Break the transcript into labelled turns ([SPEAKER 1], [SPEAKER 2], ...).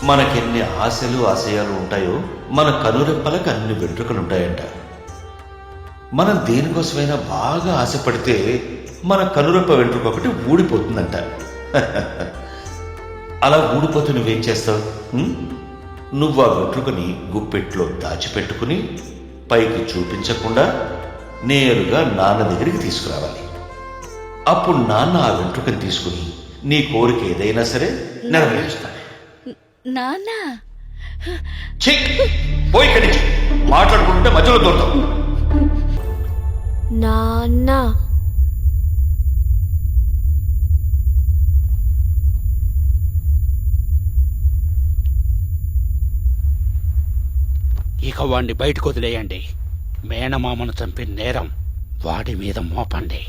[SPEAKER 1] మనకెన్ని ఆశలు ఆశయాలు ఉంటాయో మన కనురెప్పలకు అన్ని వెంట్రుకలుంటాయంట. మనం దేనికోసమైనా బాగా ఆశపడితే మన కనురెప్ప వెంట్రుక ఒకటి ఊడిపోతుందంట. అలా ఊడిపోతే నువ్వేం చేస్తావు? నువ్వు ఆ వెంట్రుకని గుప్పెట్లో దాచిపెట్టుకుని పైకి చూపించకుండా నేరుగా నాన్న దగ్గరికి తీసుకురావాలి. అప్పుడు నాన్న ఆ వెంట్రుకని తీసుకుని నీ కోరిక ఏదైనా సరే నెరవేరుస్తాడు.
[SPEAKER 2] నాన్నా
[SPEAKER 1] పోయి ఇక్కడి నుంచి మాట్లాడుకుంటే మధ్యలో దొరుకుతావు.
[SPEAKER 3] నాన్న
[SPEAKER 4] ఇక వాణ్ణి బయటకు వదిలేయండి. మేనమామను చంపి నేరం వాడి మీద మోపండి.